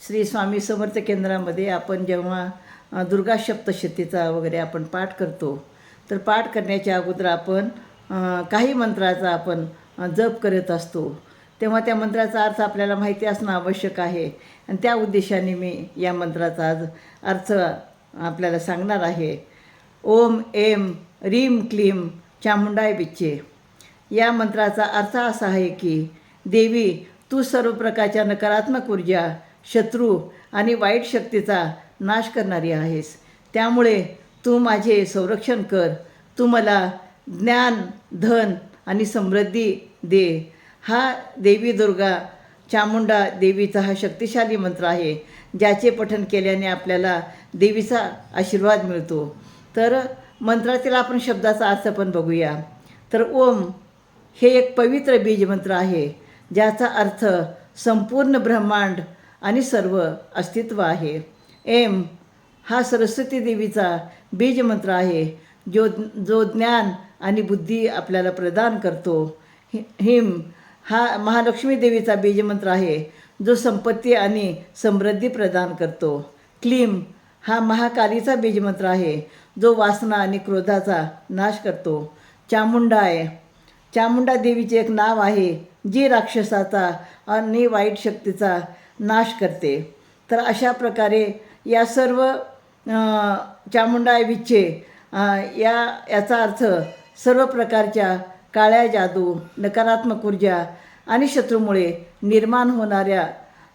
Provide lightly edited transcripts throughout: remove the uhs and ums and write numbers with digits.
श्री स्वामी समर्थ केंद्रामध्ये आपण जेव्हा दुर्गा सप्तशतीचा वगैरे आपण पाठ करतो, तर पाठ करण्याच्या अगोदर आपण काही मंत्राचा आपण जप करत असतो, तेव्हा त्या मंत्राचा अर्थ आपल्याला माहिती असणं आवश्यक आहे. आणि त्या उद्देशाने मी या मंत्राचा आज अर्थ आपल्याला सांगणार आहे. ओम एम रीम क्लीम चामुंडाय विच्चे. या मंत्राचा अर्थ असा आहे की देवी, तू सर्व प्रकारच्या नकारात्मक ऊर्जा, शत्रू आणि वाईट शक्तीचा नाश करणारी आहेस. त्यामुळे तू माझे संरक्षण कर. तू मला ज्ञान, धन आणि समृद्धी दे. हा देवी दुर्गा चामुंडा देवीचा हा शक्तिशाली मंत्र आहे, ज्याचे पठण केल्याने आपल्याला देवीचा आशीर्वाद मिळतो. तर मंत्रातील आपण शब्दाचा अर्थ पण बघूया. तर ओम हे एक पवित्र बीजमंत्र आहे, ज्याचा अर्थ संपूर्ण ब्रह्मांड आणि सर्व अस्तित्व आहे. एम हा सरस्वती देवीचा बीजमंत्र आहे, जो ज्ञान आणि बुद्धी आपल्याला प्रदान करतो. हिम हा महालक्ष्मी देवीचा बीजमंत्र आहे, जो संपत्ती आणि समृद्धी प्रदान करतो. क्लीम हा महाकालीचा बीजमंत्र आहे, जो वासना आणि क्रोधाचा नाश करतो. चामुंडाय, चामुंडा देवीचे एक नाव आहे, जी राक्षसाचा आणि वाईट शक्तीचा नाश करते. तर अशा प्रकारे या सर्व चामुंडाय विच्चे याचा अर्थ सर्व प्रकारच्या काळ्या जादू, नकारात्मक ऊर्जा आणि शत्रूमुळे निर्माण होणाऱ्या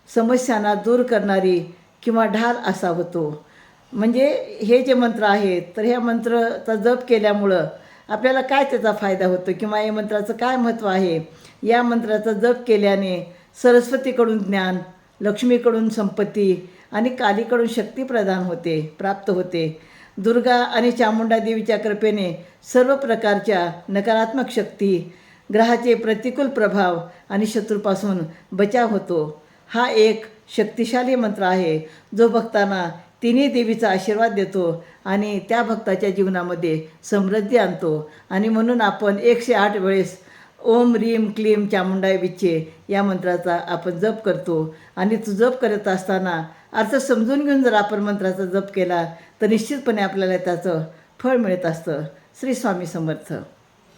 समस्यांना दूर करणारी किंवा ढाल असा होतो. म्हणजे हे जे मंत्र आहेत, तर ह्या मंत्राचा जप केल्यामुळं आपल्याला काय त्याचा फायदा होतो किंवा या मंत्राचं काय महत्त्व आहे. या मंत्राचा जप केल्याने सरस्वतीकडून ज्ञान, लक्ष्मीकडून संपत्ती आणि कालीकडून शक्ती प्राप्त होते. दुर्गा आणि चामुंडा देवीच्या कृपेने सर्व प्रकारच्या नकारात्मक शक्ती, ग्रहाचे प्रतिकूल प्रभाव आणि शत्रूपासून बचाव होतो. हा एक शक्तिशाली मंत्र आहे, जो भक्तांना तिन्ही देवीचा आशीर्वाद देतो आणि त्या भक्ताच्या जीवनामध्ये समृद्धी आणतो. आणि म्हणून आपण 108 वेळेस ओम रीम क्लीम चामुंडाय विच्चे या मंत्राचा आपण जप करतो. आणि तो जप करत असताना अर्थ समजून घेऊन जर आपण मंत्राचा जप केला, तर निश्चितपणे आपल्याला त्याचं फळ मिळत असतं. श्री स्वामी समर्थ.